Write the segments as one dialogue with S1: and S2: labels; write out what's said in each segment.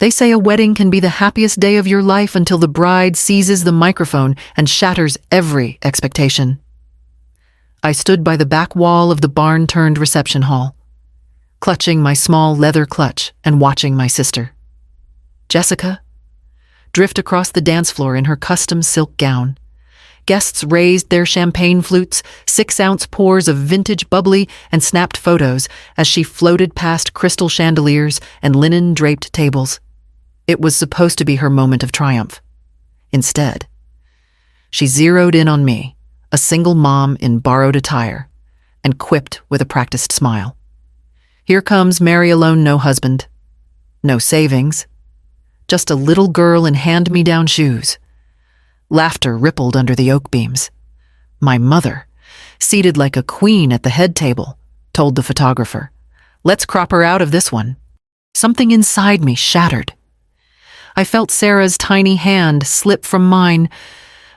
S1: They say a wedding can be the happiest day of your life until the bride seizes the microphone and shatters every expectation. I stood by the back wall of the barn-turned reception hall, clutching my small leather clutch and watching my sister, Jessica, drift across the dance floor in her custom silk gown. Guests raised their champagne flutes, 6-ounce pours of vintage bubbly, and snapped photos as she floated past crystal chandeliers and linen-draped tables. It was supposed to be her moment of triumph. Instead, she zeroed in on me, a single mom in borrowed attire, and quipped with a practiced smile. Here comes Mary alone, no husband, no savings, just a little girl in hand-me-down shoes. Laughter rippled under the oak beams. My mother, seated like a queen at the head table, told the photographer, "Let's crop her out of this one." Something inside me shattered. I felt Sarah's tiny hand slip from mine.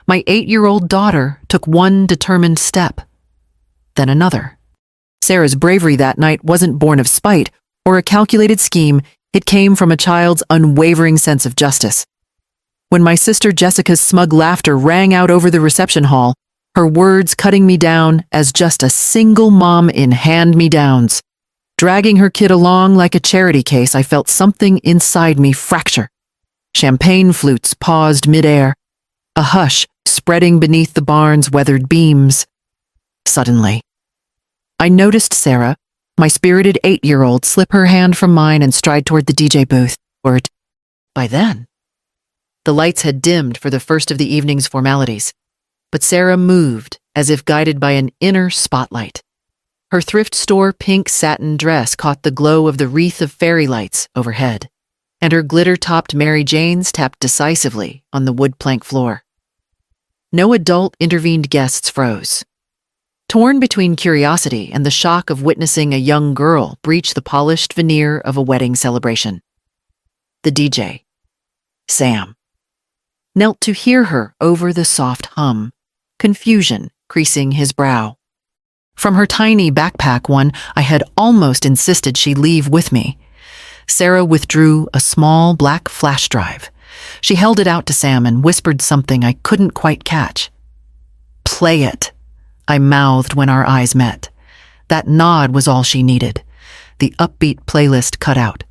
S1: My 8-year-old daughter took one determined step, then another. Sarah's bravery that night wasn't born of spite or a calculated scheme. It came from a child's unwavering sense of justice. When my sister Jessica's smug laughter rang out over the reception hall, her words cutting me down as just a single mom in hand-me-downs. Dragging her kid along like a charity case, I felt something inside me fracture. Champagne flutes paused midair, a hush spreading beneath the barn's weathered beams. Suddenly, I noticed Sarah, my spirited 8-year-old, slip her hand from mine and stride toward the DJ booth. By then, the lights had dimmed for the first of the evening's formalities, but Sarah moved as if guided by an inner spotlight. Her thrift store pink satin dress caught the glow of the wreath of fairy lights overhead, and her glitter-topped Mary Janes tapped decisively on the wood plank floor. No adult-intervened guests froze. Torn between curiosity and the shock of witnessing a young girl breach the polished veneer of a wedding celebration, the DJ, Sam, knelt to hear her over the soft hum, confusion creasing his brow. From her tiny backpack one I had almost insisted she leave with me, Sarah withdrew a small black flash drive. She held it out to Sam and whispered something I couldn't quite catch. "Play it," I mouthed when our eyes met. That nod was all she needed. The upbeat playlist cut out,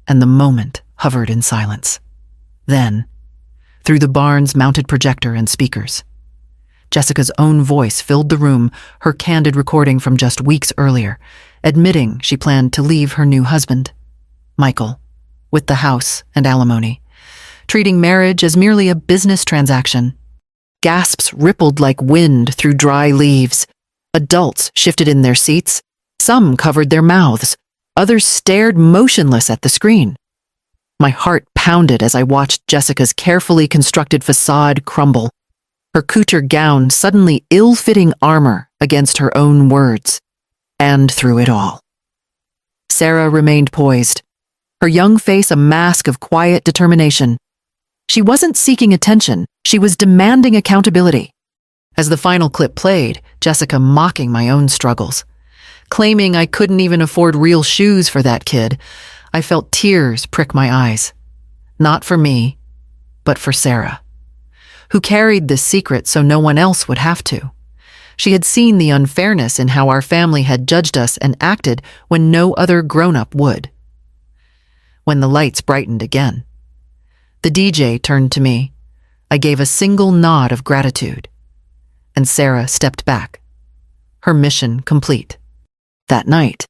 S1: and the moment hovered in silence. Then, through the barn's mounted projector and speakers, Jessica's own voice filled the room, her candid recording from just weeks earlier, admitting she planned to leave her new husband, Michael, with the house and alimony, treating marriage as merely a business transaction. Gasps rippled like wind through dry leaves. Adults shifted in their seats. Some covered their mouths. Others stared motionless at the screen. My heart pounded as I watched Jessica's carefully constructed facade crumble, her couture gown suddenly ill-fitting armor against her own words. And through it all, Sarah remained poised, her young face a mask of quiet determination. She wasn't seeking attention, she was demanding accountability. As the final clip played, Jessica mocking my own struggles, claiming I couldn't even afford real shoes for that kid, I felt tears prick my eyes. Not for me, but for Sarah, who carried this secret so no one else would have to. She had seen the unfairness in how our family had judged us and acted when no other grown-up would. When the lights brightened again, the DJ turned to me. I gave a single nod of gratitude, and Sarah stepped back, her mission complete. That night,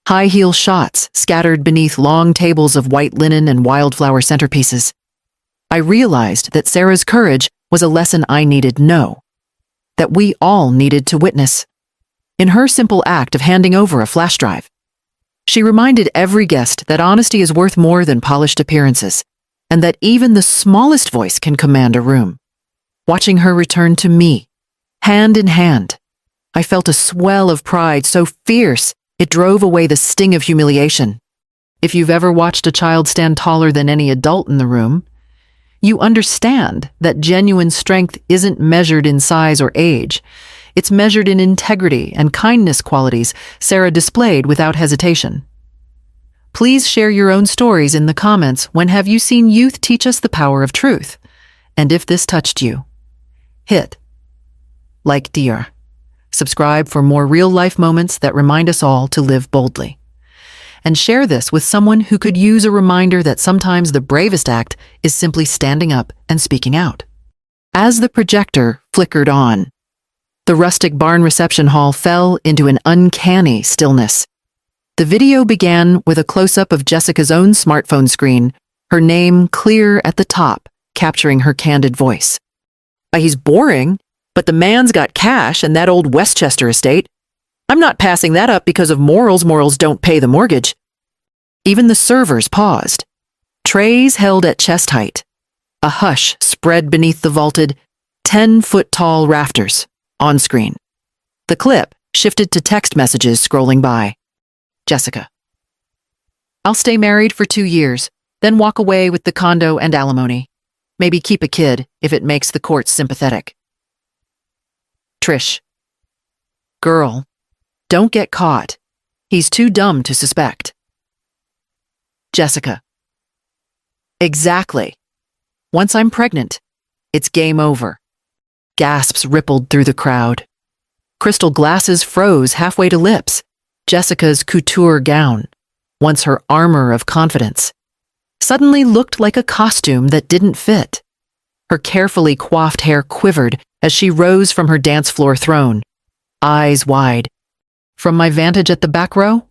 S1: high-heel shots scattered beneath long tables of white linen and wildflower centerpieces. I realized that Sarah's courage was a lesson I needed to know, that we all needed to witness. In her simple act of handing over a flash drive, she reminded every guest that honesty is worth more than polished appearances, and that even the smallest voice can command a room. Watching her return to me, hand in hand, I felt a swell of pride so fierce it drove away the sting of humiliation. If you've ever watched a child stand taller than any adult in the room, you understand that genuine strength isn't measured in size or age. It's measured in integrity and kindness qualities Sarah displayed without hesitation. Please share your own stories in the comments. When have you seen youth teach us the power of truth? And if this touched you, hit like dear. Subscribe for more real-life moments that remind us all to live boldly. And share this with someone who could use a reminder that sometimes the bravest act is simply standing up and speaking out. As the projector flickered on, the rustic barn reception hall fell into an uncanny stillness. The video began with a close-up of Jessica's own smartphone screen, her name clear at the top, capturing her candid voice. He's boring, but the man's got cash and that old Westchester estate. I'm not passing that up because of morals. Morals don't pay the mortgage. Even the servers paused. Trays held at chest height. A hush spread beneath the vaulted, 10-foot-tall rafters, on screen. The clip shifted to text messages scrolling by. Jessica. I'll stay married for 2 years, then walk away with the condo and alimony. Maybe keep a kid if it makes the courts sympathetic. Trish. Girl. Don't get caught. He's too dumb to suspect. Jessica. Exactly. Once I'm pregnant, it's game over. Gasps rippled through the crowd. Crystal glasses froze halfway to lips. Jessica's couture gown, once her armor of confidence, suddenly looked like a costume that didn't fit. Her carefully coiffed hair quivered as she rose from her dance floor throne, eyes wide. From my vantage at the back row,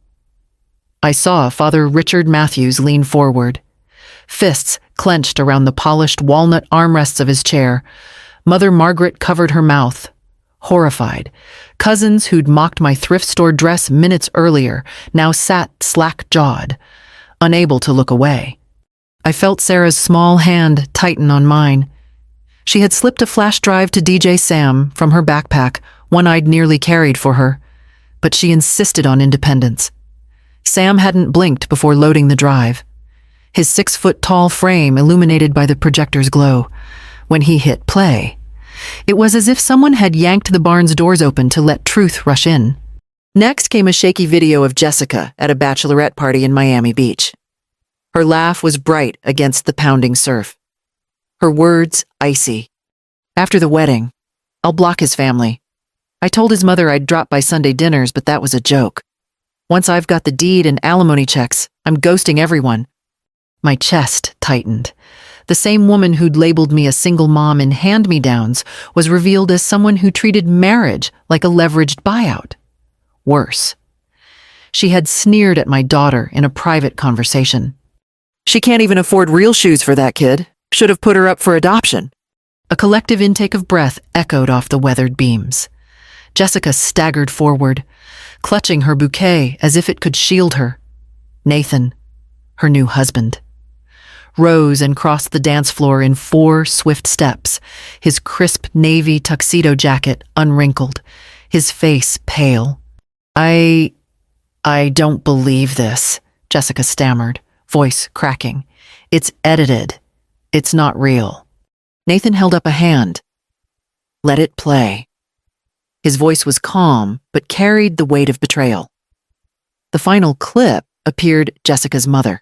S1: I saw Father Richard Matthews lean forward, fists clenched around the polished walnut armrests of his chair. Mother Margaret covered her mouth, horrified. Cousins who'd mocked my thrift store dress minutes earlier now sat slack-jawed, unable to look away. I felt Sarah's small hand tighten on mine. She had slipped a flash drive to DJ Sam from her backpack, one I'd nearly carried for her, but she insisted on independence. Sam hadn't blinked before loading the drive, his 6-foot-tall frame illuminated by the projector's glow. When he hit play, it was as if someone had yanked the barn's doors open to let truth rush in. Next came a shaky video of Jessica at a bachelorette party in Miami Beach. Her laugh was bright against the pounding surf. Her words icy. After the wedding, I'll block his family. I told his mother I'd drop by Sunday dinners, but that was a joke. Once I've got the deed and alimony checks, I'm ghosting everyone. My chest tightened. The same woman who'd labeled me a single mom in hand-me-downs was revealed as someone who treated marriage like a leveraged buyout. Worse, she had sneered at my daughter in a private conversation. She can't even afford real shoes for that kid. Should have put her up for adoption. A collective intake of breath echoed off the weathered beams. Jessica staggered forward, clutching her bouquet as if it could shield her. Nathan, her new husband, rose and crossed the dance floor in 4 swift steps, his crisp navy tuxedo jacket unwrinkled, his face pale. I don't believe this, Jessica stammered, voice cracking. It's edited. It's not real. Nathan held up a hand. Let it play. His voice was calm, but carried the weight of betrayal. The final clip appeared Jessica's mother.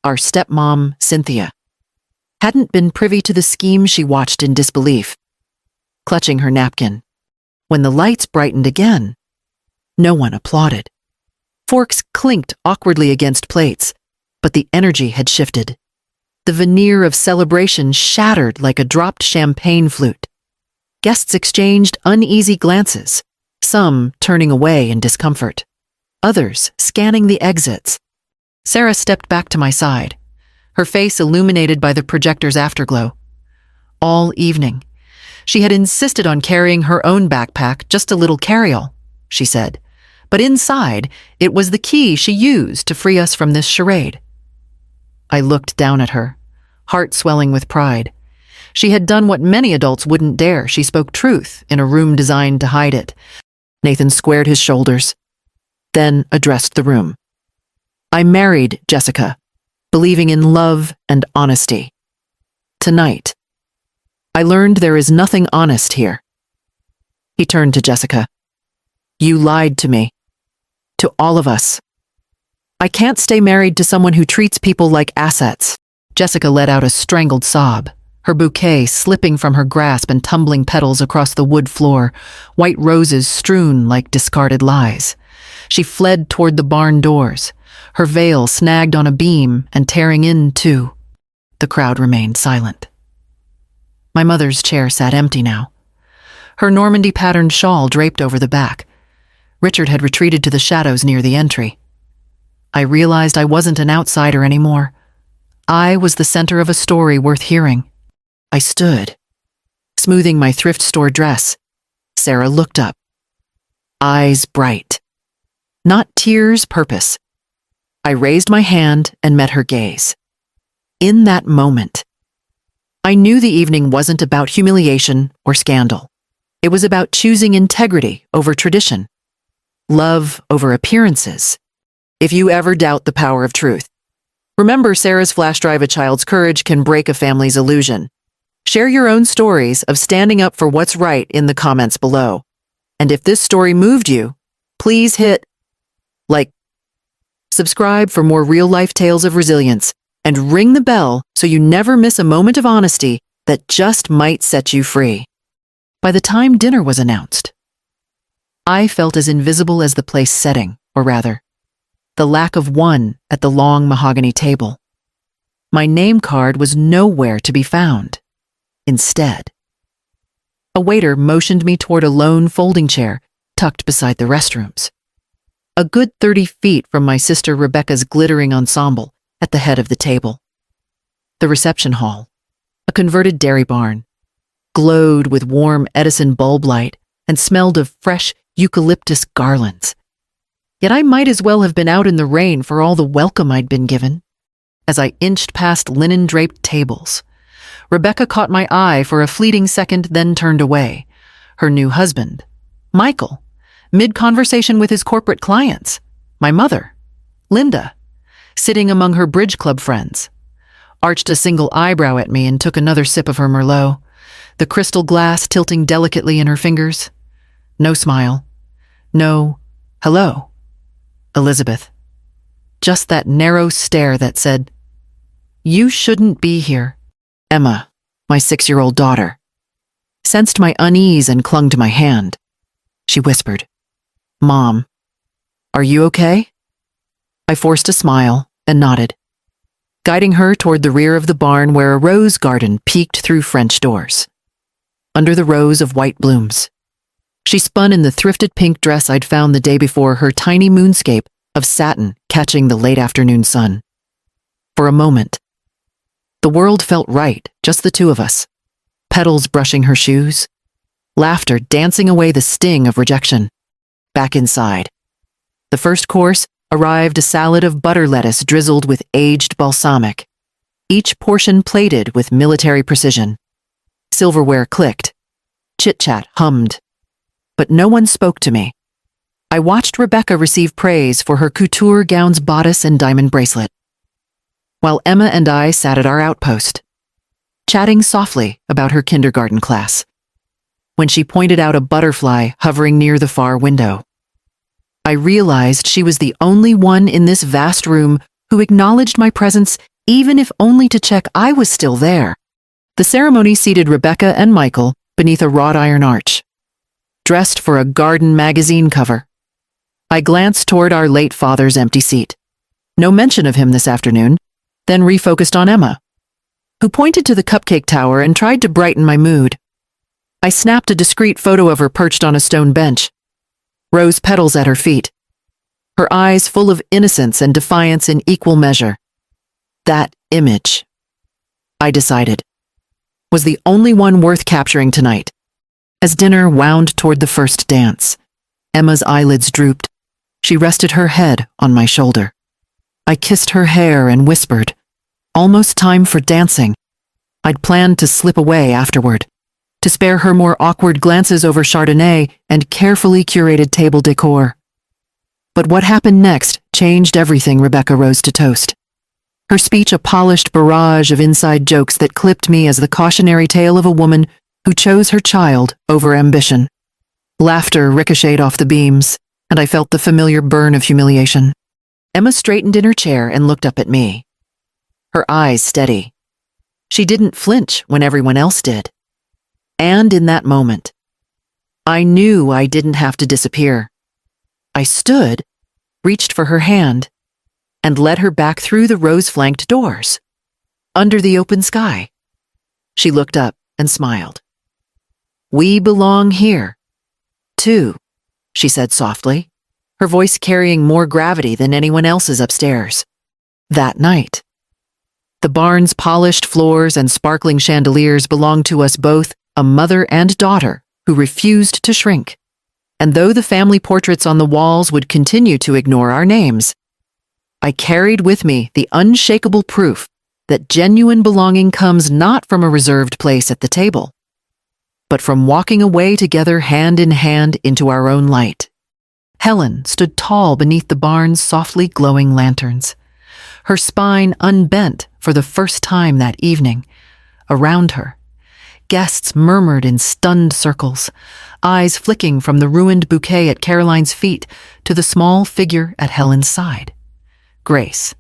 S1: Our stepmom, Cynthia, hadn't been privy to the scheme. She watched in disbelief, clutching her napkin. When the lights brightened again, no one applauded. Forks clinked awkwardly against plates, but the energy had shifted. The veneer of celebration shattered like a dropped champagne flute. Guests exchanged uneasy glances, some turning away in discomfort, others scanning the exits. Sarah stepped back to my side, her face illuminated by the projector's afterglow. All evening, she had insisted on carrying her own backpack, just a little carry-all, she said. But inside, it was the key she used to free us from this charade. I looked down at her, heart swelling with pride. She had done what many adults wouldn't dare. She spoke truth in a room designed to hide it. Nathan squared his shoulders, then addressed the room. I married Jessica, believing in love and honesty. Tonight, I learned there is nothing honest here. He turned to Jessica. You lied to me, to all of us. I can't stay married to someone who treats people like assets. Jessica let out a strangled sob, her bouquet slipping from her grasp and tumbling petals across the wood floor, white roses strewn like discarded lies. She fled toward the barn doors, her veil snagged on a beam and tearing in too. The crowd remained silent. My mother's chair sat empty now, her Normandy-patterned shawl draped over the back. Richard had retreated to the shadows near the entry. I realized I wasn't an outsider anymore. I was the center of a story worth hearing. I stood, smoothing my thrift store dress. Sarah looked up, eyes bright. Not tears, purpose. I raised my hand and met her gaze. In that moment, I knew the evening wasn't about humiliation or scandal. It was about choosing integrity over tradition, love over appearances. If you ever doubt the power of truth, remember Sarah's flash drive: a child's courage can break a family's illusion. Share your own stories of standing up for what's right in the comments below. And if this story moved you, please hit like, subscribe for more real-life tales of resilience, and ring the bell so you never miss a moment of honesty that just might set you free. By the time dinner was announced, I felt as invisible as the place setting, or rather, the lack of one at the long mahogany table. My name card was nowhere to be found. Instead, a waiter motioned me toward a lone folding chair tucked beside the restrooms, a good 30 feet from my sister Rebecca's glittering ensemble at the head of the table. The reception hall, a converted dairy barn, glowed with warm Edison bulb light and smelled of fresh eucalyptus garlands. Yet I might as well have been out in the rain for all the welcome I'd been given. As I inched past linen-draped tables, Rebecca caught my eye for a fleeting second, then turned away. Her new husband, Michael, mid-conversation with his corporate clients. My mother, Linda, sitting among her bridge club friends, arched a single eyebrow at me and took another sip of her Merlot, the crystal glass tilting delicately in her fingers. No smile. No, hello, Elizabeth. Just that narrow stare that said, "You shouldn't be here." Emma, my 6-year-old daughter, sensed my unease and clung to my hand. She whispered, "Mom, are you okay?" I forced a smile and nodded, guiding her toward the rear of the barn where a rose garden peeked through French doors. Under the rows of white blooms, she spun in the thrifted pink dress I'd found the day before, her tiny moonscape of satin catching the late afternoon sun. For a moment, the world felt right, just the two of us, petals brushing her shoes, laughter dancing away the sting of rejection. Back inside, the first course arrived, a salad of butter lettuce drizzled with aged balsamic, each portion plated with military precision. Silverware clicked, chit-chat hummed, but no one spoke to me. I watched Rebecca receive praise for her couture gown's bodice and diamond bracelet, while Emma and I sat at our outpost, chatting softly about her kindergarten class, when she pointed out a butterfly hovering near the far window. I realized she was the only one in this vast room who acknowledged my presence, even if only to check I was still there. The ceremony seated Rebecca and Michael beneath a wrought iron arch, dressed for a garden magazine cover. I glanced toward our late father's empty seat. No mention of him this afternoon, then refocused on Emma, who pointed to the cupcake tower and tried to brighten my mood. I snapped a discreet photo of her perched on a stone bench, rose petals at her feet, her eyes full of innocence and defiance in equal measure. That image, I decided, was the only one worth capturing tonight. As dinner wound toward the first dance, Emma's eyelids drooped. She rested her head on my shoulder. I kissed her hair and whispered, "Almost time for dancing." I'd planned to slip away afterward, to spare her more awkward glances over Chardonnay and carefully curated table decor. But what happened next changed everything. Rebecca rose to toast, her speech a polished barrage of inside jokes that clipped me as the cautionary tale of a woman who chose her child over ambition. Laughter ricocheted off the beams, and I felt the familiar burn of humiliation. Emma straightened in her chair and looked up at me, her eyes steady. She didn't flinch when everyone else did. And in that moment, I knew I didn't have to disappear. I stood, reached for her hand, and led her back through the rose-flanked doors, under the open sky. She looked up and smiled. "We belong here, too," she said softly, her voice carrying more gravity than anyone else's upstairs. That night, the barn's polished floors and sparkling chandeliers belonged to us both, a mother and daughter who refused to shrink. And though the family portraits on the walls would continue to ignore our names, I carried with me the unshakable proof that genuine belonging comes not from a reserved place at the table, but from walking away together hand in hand into our own light. Helen stood tall beneath the barn's softly glowing lanterns, her spine unbent for the first time that evening. Around her, guests murmured in stunned circles, eyes flicking from the ruined bouquet at Caroline's feet to the small figure at Helen's side. Grace,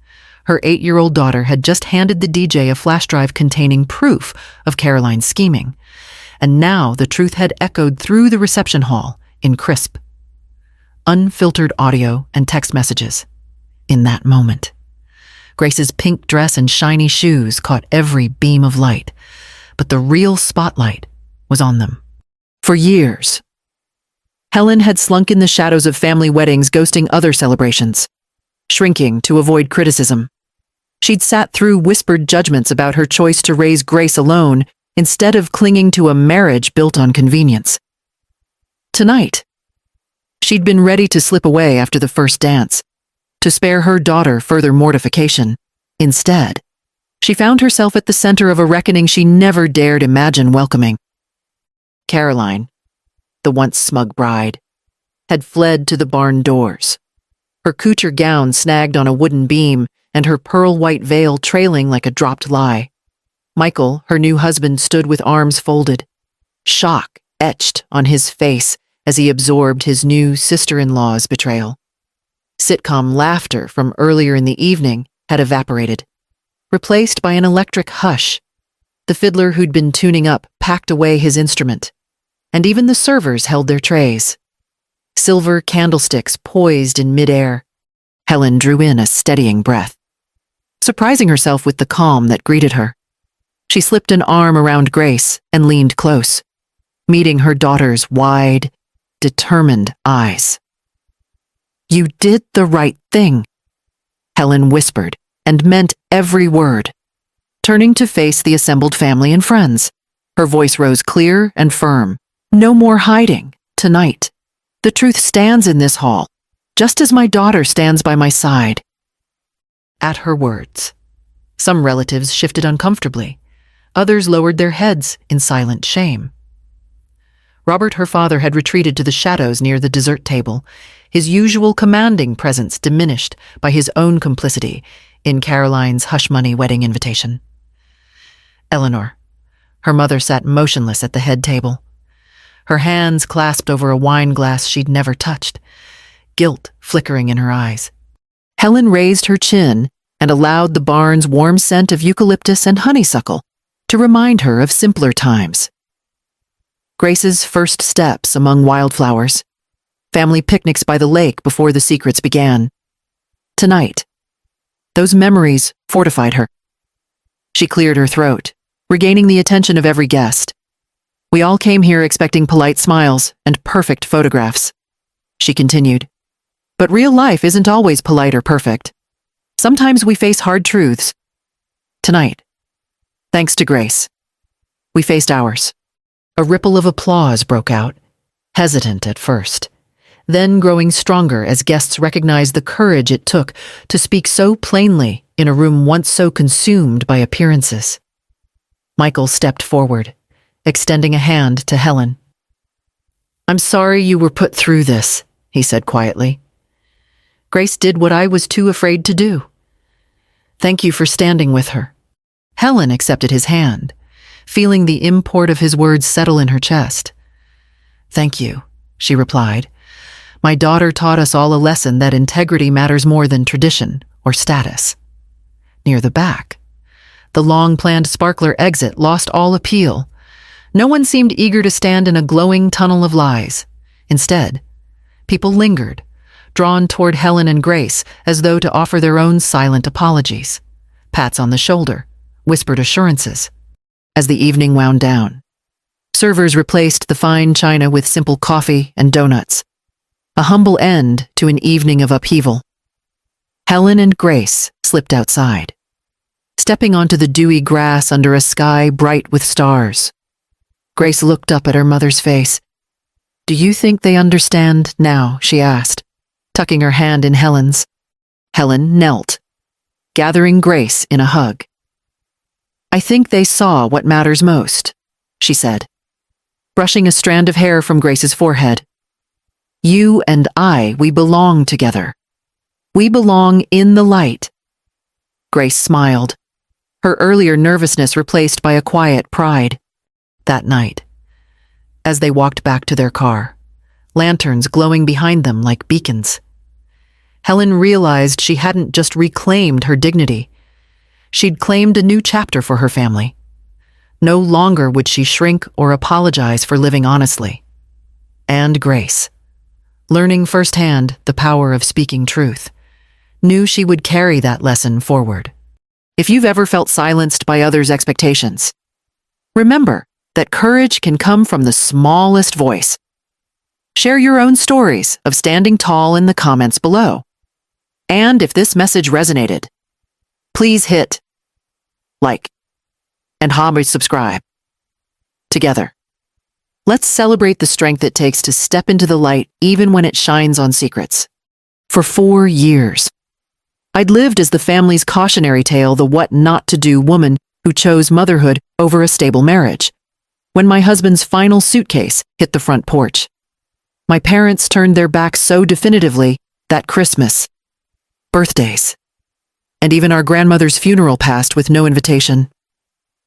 S1: her 8-year-old daughter, had just handed the DJ a flash drive containing proof of Caroline's scheming, and now the truth had echoed through the reception hall in crisp, unfiltered audio and text messages. In that moment, Grace's pink dress and shiny shoes caught every beam of light, but the real spotlight was on them. For years, Helen had slunk in the shadows of family weddings, ghosting other celebrations, shrinking to avoid criticism. She'd sat through whispered judgments about her choice to raise Grace alone instead of clinging to a marriage built on convenience. Tonight, she'd been ready to slip away after the first dance, to spare her daughter further mortification. Instead, she found herself at the center of a reckoning she never dared imagine welcoming. Caroline, the once smug bride, had fled to the barn doors, her couture gown snagged on a wooden beam and her pearl-white veil trailing like a dropped lie. Michael, her new husband, stood with arms folded, shock etched on his face as he absorbed his new sister-in-law's betrayal. Sitcom laughter from earlier in the evening had evaporated, replaced by an electric hush. The fiddler who'd been tuning up packed away his instrument, and even the servers held their trays. Silver candlesticks poised in midair. Helen drew in a steadying breath, surprising herself with the calm that greeted her. She slipped an arm around Grace and leaned close, meeting her daughter's wide, determined eyes. "You did the right thing," Helen whispered, and meant every word. Turning to face the assembled family and friends, her voice rose clear and firm. "No more hiding, tonight. The truth stands in this hall, just as my daughter stands by my side." At her words, some relatives shifted uncomfortably. Others lowered their heads in silent shame. Robert, her father, had retreated to the shadows near the dessert table, his usual commanding presence diminished by his own complicity in Caroline's hush-money wedding invitation. Eleanor, her mother, sat motionless at the head table, her hands clasped over a wine glass she'd never touched, guilt flickering in her eyes. Helen raised her chin and allowed the barn's warm scent of eucalyptus and honeysuckle to remind her of simpler times. Grace's first steps among wildflowers, family picnics by the lake before the secrets began. Tonight, those memories fortified her. She cleared her throat, regaining the attention of every guest. "We all came here expecting polite smiles and perfect photographs," she continued. "But real life isn't always polite or perfect. Sometimes we face hard truths. Tonight, thanks to Grace, we faced ours." A ripple of applause broke out, hesitant at first, then growing stronger as guests recognized the courage it took to speak so plainly in a room once so consumed by appearances. Michael stepped forward, extending a hand to Helen. "I'm sorry you were put through this," he said quietly. "Grace did what I was too afraid to do. Thank you for standing with her." Helen accepted his hand, feeling the import of his words settle in her chest. "Thank you," she replied, My daughter taught us all a lesson that integrity matters more than tradition or status. Near the back, the long-planned sparkler exit lost all appeal. No one seemed eager to stand in a glowing tunnel of lies. Instead, people lingered, drawn toward Helen and Grace as though to offer their own silent apologies. Pats on the shoulder, whispered assurances. As the evening wound down, servers replaced the fine china with simple coffee and donuts. A humble end to an evening of upheaval. Helen and Grace slipped outside, stepping onto the dewy grass under a sky bright with stars. Grace looked up at her mother's face. "Do you think they understand now?" she asked, tucking her hand in Helen's. Helen knelt, gathering Grace in a hug. "I think they saw what matters most," she said, brushing a strand of hair from Grace's forehead. "You and I, we belong together. We belong in the light." Grace smiled, her earlier nervousness replaced by a quiet pride. That night, as they walked back to their car, lanterns glowing behind them like beacons, Helen realized she hadn't just reclaimed her dignity. She'd claimed a new chapter for her family. No longer would she shrink or apologize for living honestly. And Grace, learning firsthand the power of speaking truth, knew she would carry that lesson forward. If you've ever felt silenced by others' expectations, remember that courage can come from the smallest voice. Share your own stories of standing tall in the comments below. And if this message resonated, please hit like and subscribe. Together, let's celebrate the strength it takes to step into the light even when it shines on secrets. For 4 years, I'd lived as the family's cautionary tale, the what not to do woman who chose motherhood over a stable marriage. When my husband's final suitcase hit the front porch, my parents turned their backs so definitively that Christmas, birthdays, and even our grandmother's funeral passed with no invitation.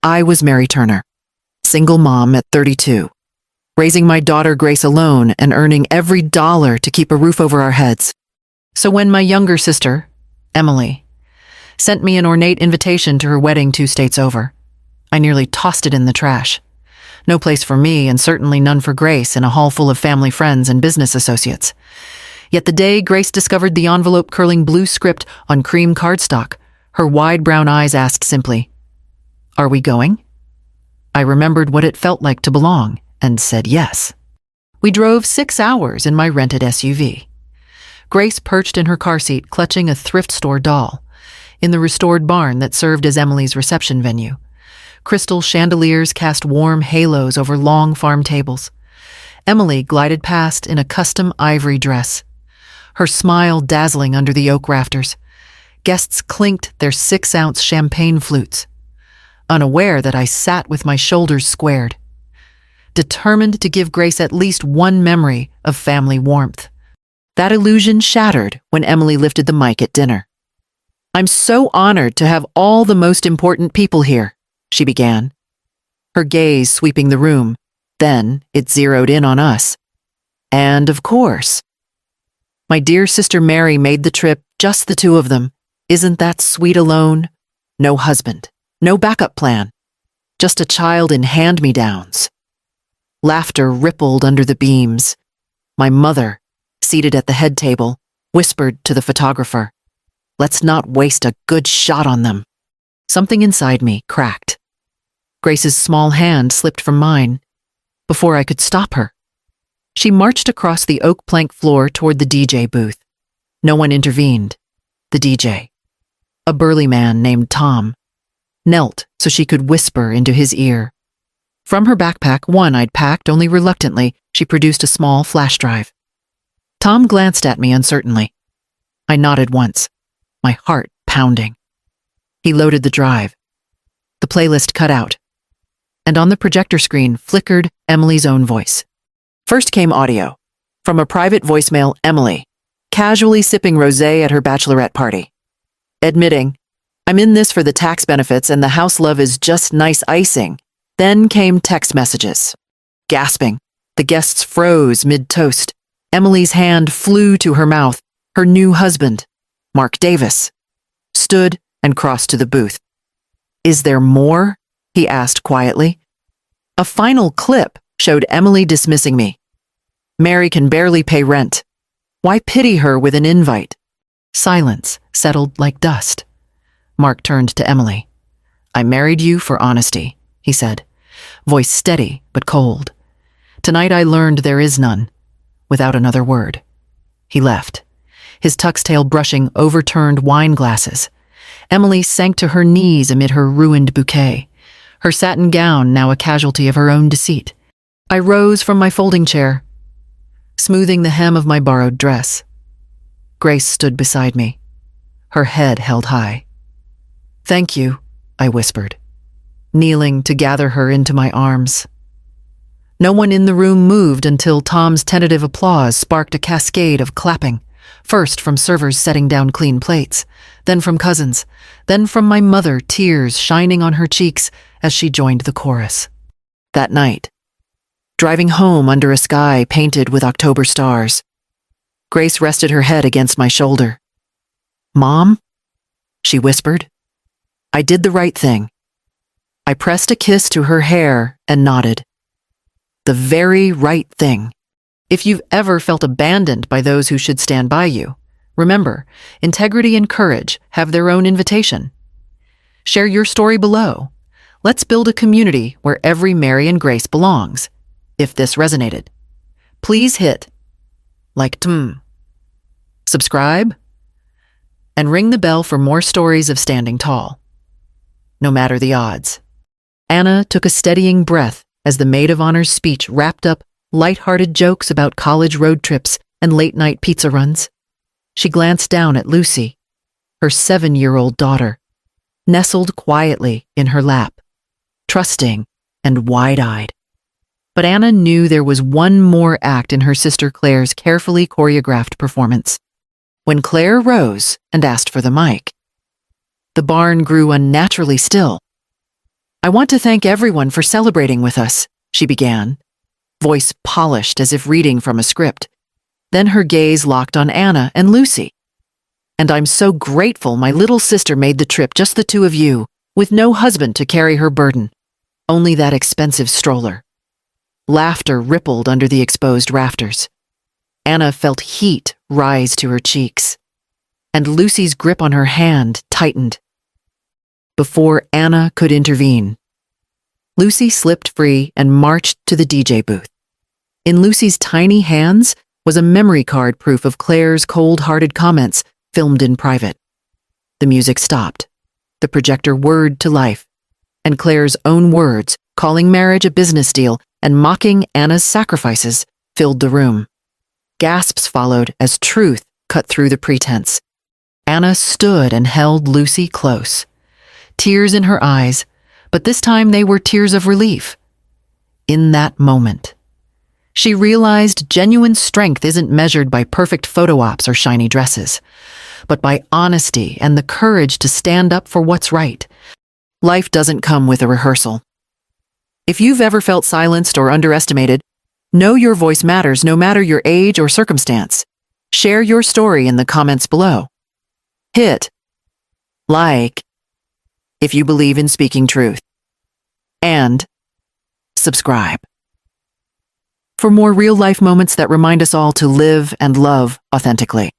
S1: I was Mary Turner, single mom at 32, raising my daughter Grace alone and earning every dollar to keep a roof over our heads. So when my younger sister, Emily, sent me an ornate invitation to her wedding 2 states over, I nearly tossed it in the trash. No place for me, and certainly none for Grace in a hall full of family friends and business associates. Yet the day Grace discovered the envelope-curling blue script on cream cardstock, her wide brown eyes asked simply, "Are we going?" I remembered what it felt like to belong and said yes. We drove 6 hours in my rented SUV. Grace perched in her car seat, clutching a thrift store doll, in the restored barn that served as Emily's reception venue. Crystal chandeliers cast warm halos over long farm tables. Emily glided past in a custom ivory dress, her smile dazzling under the oak rafters. Guests clinked their 6-ounce champagne flutes, unaware that I sat with my shoulders squared, determined to give Grace at least one memory of family warmth. That illusion shattered when Emily lifted the mic at dinner. "I'm so honored to have all the most important people here," she began, her gaze sweeping the room. Then it zeroed in on us. "And of course, my dear sister Mary made the trip, just the 2 of them. Isn't that sweet alone? No husband, no backup plan, just a child in hand-me-downs." Laughter rippled under the beams. My mother, seated at the head table, whispered to the photographer, "Let's not waste a good shot on them." Something inside me cracked. Grace's small hand slipped from mine before I could stop her. She marched across the oak plank floor toward the DJ booth. No one intervened. The DJ, a burly man named Tom, knelt so she could whisper into his ear. From her backpack, one I'd packed only reluctantly, she produced a small flash drive. Tom glanced at me uncertainly. I nodded once, my heart pounding. He loaded the drive. The playlist cut out, and on the projector screen flickered Emily's own voice. First came audio, from a private voicemail, Emily, casually sipping rosé at her bachelorette party, admitting, "I'm in this for the tax benefits and the house love is just nice icing." Then came text messages. Gasping, the guests froze mid-toast. Emily's hand flew to her mouth. Her new husband, Mark Davis, stood and crossed to the booth. "Is there more?" he asked quietly. A final clip showed Emily dismissing me. "Mary can barely pay rent. Why pity her with an invite?" Silence settled like dust. Mark turned to Emily. "I married you for honesty," he said, voice steady but cold. "Tonight I learned there is none." Without another word, he left, his tuxtail brushing overturned wine glasses. Emily sank to her knees amid her ruined bouquet, her satin gown now a casualty of her own deceit. I rose from my folding chair, smoothing the hem of my borrowed dress. Grace stood beside me, her head held high. "Thank you," I whispered, kneeling to gather her into my arms. No one in the room moved until Tom's tentative applause sparked a cascade of clapping, first from servers setting down clean plates, then from cousins, then from my mother, tears shining on her cheeks as she joined the chorus. That night, driving home under a sky painted with October stars, Grace rested her head against my shoulder. "Mom?" she whispered. I did the right thing. I pressed a kiss to her hair and nodded. The very right thing. If you've ever felt abandoned by those who should stand by you, remember, integrity and courage have their own invitation. Share your story below. Let's build a community where every Mary and Grace belongs. If this resonated, please hit subscribe, and ring the bell for more stories of standing tall, no matter the odds. Anna took a steadying breath as the maid of honor's speech wrapped up light-hearted jokes about college road trips and late-night pizza runs. She glanced down at Lucy, her 7-year-old daughter, nestled quietly in her lap, trusting and wide-eyed. But Anna knew there was one more act in her sister Claire's carefully choreographed performance. When Claire rose and asked for the mic, the barn grew unnaturally still. "I want to thank everyone for celebrating with us," she began, voice polished as if reading from a script. Then her gaze locked on Anna and Lucy. "And I'm so grateful my little sister made the trip, just the two of you, with no husband to carry her burden. Only that expensive stroller." Laughter rippled under the exposed rafters. Anna felt heat rise to her cheeks, and Lucy's grip on her hand tightened. Before Anna could intervene, Lucy slipped free and marched to the DJ booth. In Lucy's tiny hands was a memory card proof of Claire's cold-hearted comments filmed in private. The music stopped, the projector whirred to life, and Claire's own words, calling marriage a business deal and mocking Anna's sacrifices, filled the room. Gasps followed as truth cut through the pretense. Anna stood and held Lucy close, tears in her eyes, but this time they were tears of relief. In that moment, she realized genuine strength isn't measured by perfect photo ops or shiny dresses, but by honesty and the courage to stand up for what's right. Life doesn't come with a rehearsal. If you've ever felt silenced or underestimated, know your voice matters no matter your age or circumstance. Share your story in the comments below. Hit like if you believe in speaking truth, and subscribe for more real-life moments that remind us all to live and love authentically.